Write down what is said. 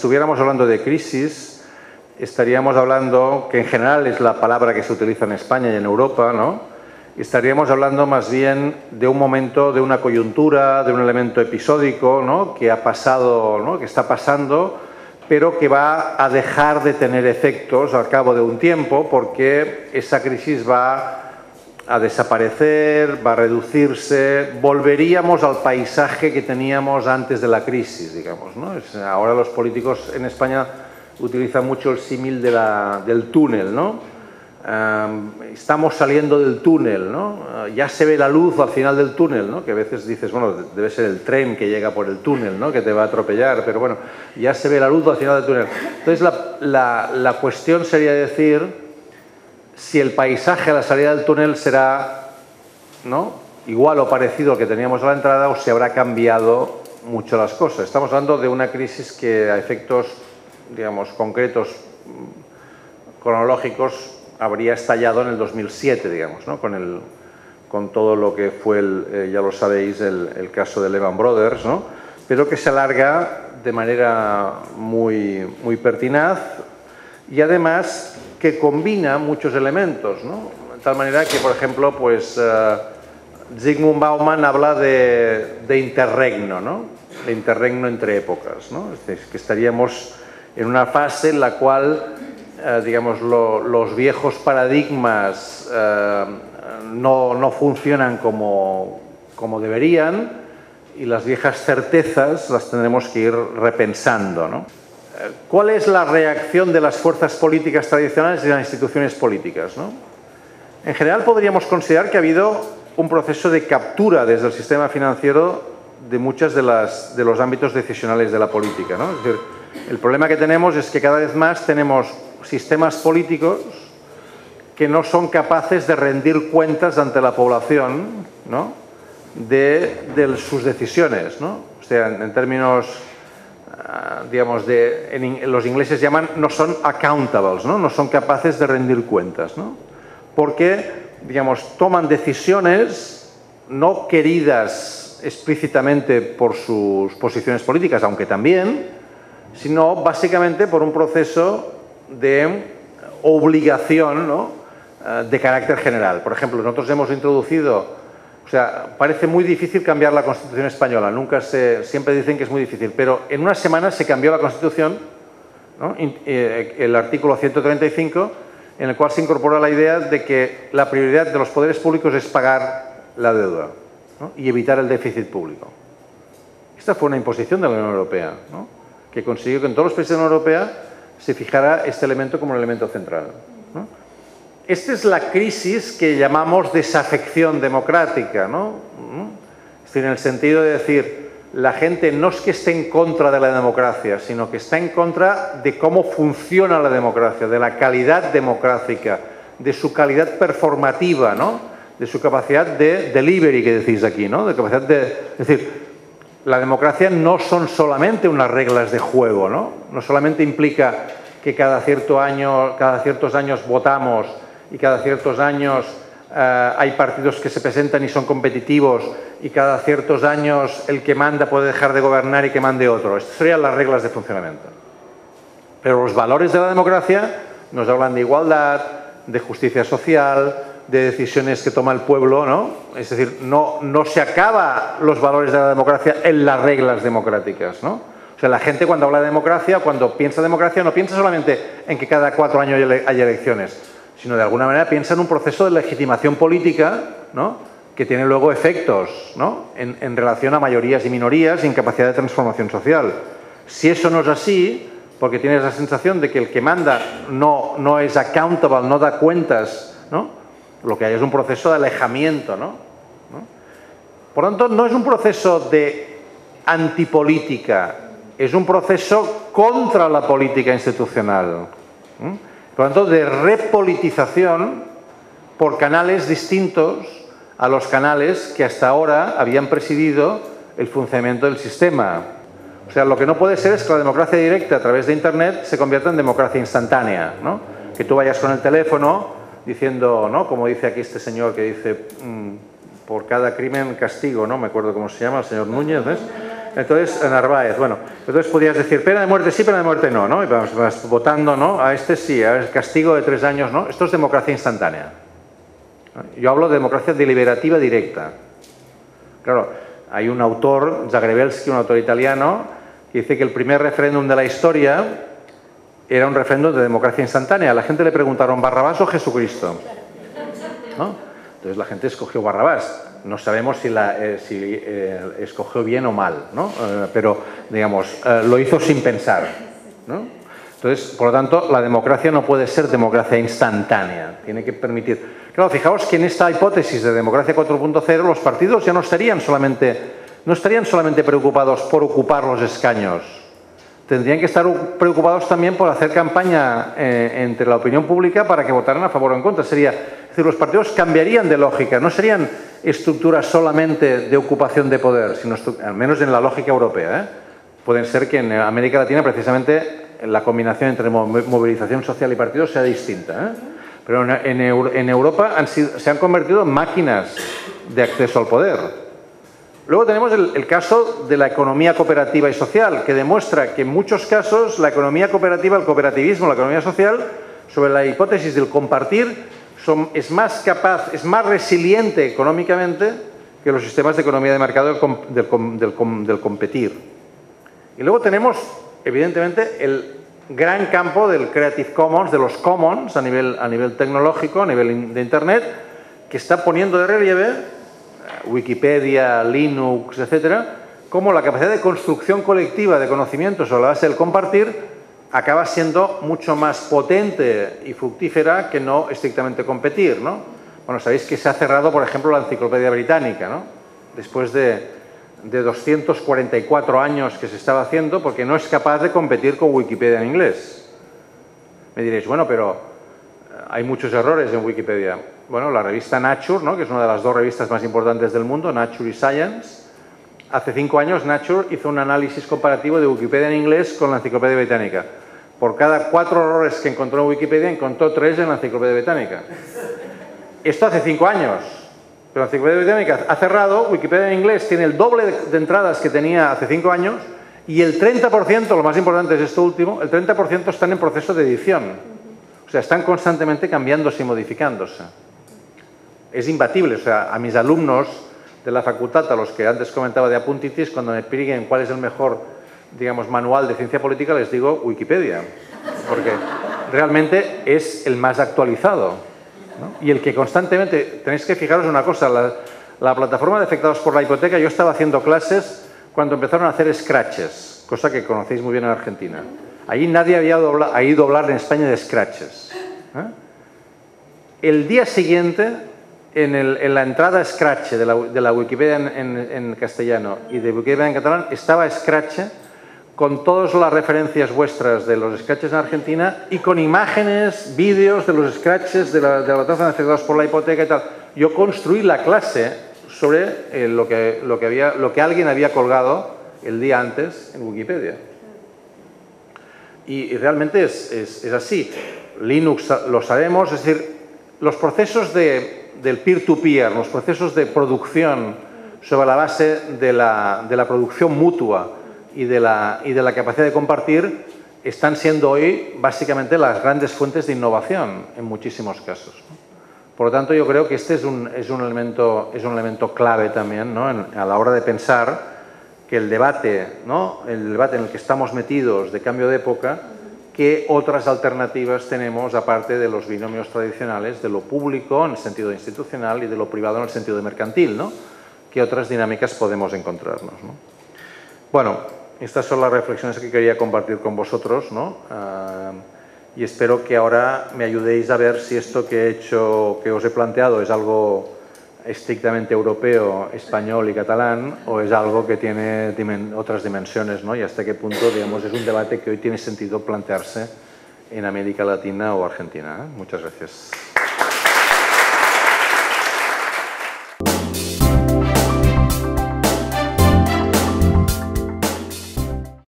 estuviéramos hablando de crisis, estaríamos hablando, que en general es la palabra que se utiliza en España y en Europa, ¿no? Estaríamos hablando más bien de un momento, de una coyuntura, de un elemento episódico, ¿no? Que ha pasado, ¿no? Que está pasando, pero que va a dejar de tener efectos al cabo de un tiempo, porque esa crisis va a desaparecer, va a reducirse, volveríamos al paisaje que teníamos antes de la crisis, digamos, ¿no? Ahora los políticos en España utilizan mucho el símil del túnel, ¿no? Estamos saliendo del túnel, ¿no? Ya se ve la luz al final del túnel, ¿no? Que a veces dices, bueno, debe ser el tren que llega por el túnel, ¿no? Que te va a atropellar, pero bueno, ya se ve la luz al final del túnel. Entonces la cuestión sería decir si el paisaje a la salida del túnel será, ¿no?, igual o parecido al que teníamos a la entrada, o se habrá cambiado mucho las cosas. Estamos hablando de una crisis que a efectos, digamos, concretos, cronológicos, habría estallado en el 2007, digamos, ¿no? Con todo lo que fue, ya lo sabéis, el caso de Lehman Brothers, ¿no? Pero que se alarga de manera muy, muy pertinaz y además que combina muchos elementos, ¿no? De tal manera que, por ejemplo, pues Zygmunt Bauman habla de interregno, ¿no? De interregno entre épocas, ¿no? Es decir, que estaríamos en una fase en la cual digamos, los viejos paradigmas no funcionan como deberían y las viejas certezas las tendremos que ir repensando, ¿no? ¿Cuál es la reacción de las fuerzas políticas tradicionales y de las instituciones políticas, ¿no? En general podríamos considerar que ha habido un proceso de captura desde el sistema financiero de muchos de los ámbitos decisionales de la política, ¿no? Es decir, el problema que tenemos es que cada vez más tenemos sistemas políticos que no son capaces de rendir cuentas ante la población, ¿no?, de sus decisiones, ¿no? O sea, en términos, digamos, los ingleses llaman, no son accountables, ¿no? No son capaces de rendir cuentas, ¿no? Porque, digamos, toman decisiones no queridas explícitamente por sus posiciones políticas, aunque también, sino básicamente por un proceso de obligación, ¿no?, de carácter general. Por ejemplo, nosotros hemos introducido, o sea, parece muy difícil cambiar la Constitución española, siempre dicen que es muy difícil, pero en una semana se cambió la Constitución, ¿no?, el artículo 135, en el cual se incorpora la idea de que la prioridad de los poderes públicos es pagar la deuda, ¿no?, y evitar el déficit público. Esta fue una imposición de la Unión Europea, ¿no?, que consiguió que en todos los países de la Unión Europea se fijara este elemento como un elemento central, ¿no? Esta es la crisis que llamamos desafección democrática, ¿no? Es decir, en el sentido de decir, la gente no es que esté en contra de la democracia, sino que está en contra de cómo funciona la democracia, de la calidad democrática, de su calidad performativa, ¿no?, de su capacidad de delivery, que decís aquí, ¿no?, de capacidad es decir, la democracia no son solamente unas reglas de juego, ¿no? No solamente implica que cada ciertos años votamos y cada ciertos años hay partidos que se presentan y son competitivos y cada ciertos años el que manda puede dejar de gobernar y que mande otro. Estas serían las reglas de funcionamiento. Pero los valores de la democracia nos hablan de igualdad, de justicia social, de decisiones que toma el pueblo, ¿no? Es decir, no se acaba los valores de la democracia en las reglas democráticas, ¿no? O sea, la gente cuando habla de democracia, cuando piensa democracia, no piensa solamente en que cada 4 años hay elecciones, sino de alguna manera piensa en un proceso de legitimación política, ¿no?, que tiene luego efectos, ¿no?, en relación a mayorías y minorías y en capacidad de transformación social. Si eso no es así, porque tienes la sensación de que el que manda no es accountable, no da cuentas, ¿no?, lo que hay es un proceso de alejamiento, ¿no? Por lo tanto, no es un proceso de antipolítica, es un proceso contra la política institucional. Por lo tanto, de repolitización por canales distintos a los canales que hasta ahora habían presidido el funcionamiento del sistema. O sea, lo que no puede ser es que la democracia directa a través de Internet se convierta en democracia instantánea, ¿no? Que tú vayas con el teléfono diciendo, ¿no?, como dice aquí este señor que dice, por cada crimen castigo, ¿no?, me acuerdo cómo se llama, el señor Núñez, ¿ves?, Entonces, Narváez, bueno, entonces podías decir pena de muerte sí, pena de muerte no, ¿no? Y vas votando, ¿no? A este sí, a el castigo de 3 años, ¿no? Esto es democracia instantánea. Yo hablo de democracia deliberativa directa. Claro, hay un autor, Zagrebelsky, un autor italiano, que dice que el primer referéndum de la historia era un referéndum de democracia instantánea. A la gente le preguntaron, ¿Barrabás o Jesucristo? ¿No? Entonces la gente escogió Barrabás. No sabemos si escogió bien o mal, ¿no? Pero, digamos, lo hizo sin pensar, ¿no? Entonces, por lo tanto, la democracia no puede ser democracia instantánea. Tiene que permitir... Claro, fijaos que en esta hipótesis de democracia 4.0 los partidos ya no estarían solamente preocupados por ocupar los escaños. Tendrían que estar preocupados también por hacer campaña entre la opinión pública para que votaran a favor o en contra. Es decir, los partidos cambiarían de lógica, no serían estructuras solamente de ocupación de poder, sino al menos en la lógica europea. Pueden ser que en América Latina precisamente la combinación entre movilización social y partidos sea distinta. Pero en Europa se han convertido en máquinas de acceso al poder. Luego tenemos el caso de la economía cooperativa y social, que demuestra que en muchos casos la economía cooperativa, el cooperativismo, la economía social, sobre la hipótesis del compartir, es más capaz, es más resiliente económicamente que los sistemas de economía de mercado del competir. Y luego tenemos, evidentemente, el gran campo del Creative Commons, de los commons a nivel tecnológico, a nivel de Internet, que está poniendo de relieve Wikipedia, Linux, etcétera, cómo la capacidad de construcción colectiva de conocimientos sobre la base del compartir acaba siendo mucho más potente y fructífera que no estrictamente competir, ¿no? Bueno, sabéis que se ha cerrado, por ejemplo, la Enciclopedia Británica, ¿no? Después de 244 años que se estaba haciendo, porque no es capaz de competir con Wikipedia en inglés. Me diréis, bueno, pero hay muchos errores en Wikipedia. Bueno, la revista Nature, ¿no? Que es una de las 2 revistas más importantes del mundo, Nature y Science, hace 5 años Nature hizo un análisis comparativo de Wikipedia en inglés con la Enciclopedia Británica. Por cada 4 errores que encontró en Wikipedia, encontró 3 en la Enciclopedia Británica. Esto hace 5 años. Pero la Enciclopedia Británica ha cerrado, Wikipedia en inglés tiene el doble de entradas que tenía hace 5 años y el 30%, lo más importante es esto último, el 30% están en proceso de edición. O sea, están constantemente cambiándose y modificándose. Es imbatible. O sea, a mis alumnos de la facultad, a los que antes comentaba de apuntitis, cuando me piden cuál es el mejor, digamos, manual de ciencia política, les digo Wikipedia, porque realmente es el más actualizado, ¿no? Y el que constantemente, tenéis que fijaros una cosa, la plataforma de afectados por la hipoteca, yo estaba haciendo clases cuando empezaron a hacer scratches, cosa que conocéis muy bien en Argentina. Allí nadie había ido a hablar en España de scratches. El día siguiente, en la entrada Scratch de la Wikipedia en castellano y de Wikipedia en catalán, estaba Scratch con todas las referencias vuestras de los Scratches en Argentina y con imágenes, vídeos de los Scratches de la plataforma de afectados por la hipoteca y tal. Yo construí la clase sobre lo que alguien había colgado el día antes en Wikipedia. Y realmente es así. Linux lo sabemos, es decir, los procesos del peer-to-peer, los procesos de producción sobre la base de la producción mutua y de la capacidad de compartir están siendo hoy básicamente las grandes fuentes de innovación en muchísimos casos, ¿no? Por lo tanto, yo creo que este es un elemento clave también, ¿no? A la hora de pensar que el debate, ¿no? El debate en el que estamos metidos de cambio de época, ¿qué otras alternativas tenemos aparte de los binomios tradicionales, de lo público en el sentido institucional y de lo privado en el sentido de mercantil, ¿no? ¿Qué otras dinámicas podemos encontrarnos, ¿no? Bueno, estas son las reflexiones que quería compartir con vosotros, ¿no? Y espero que ahora me ayudéis a ver si esto que os he planteado es algo estrictamente europeo, español y catalán, o es algo que tiene otras dimensiones, ¿no? Y hasta qué punto, digamos, es un debate que hoy tiene sentido plantearse en América Latina o Argentina, ¿eh? Muchas gracias.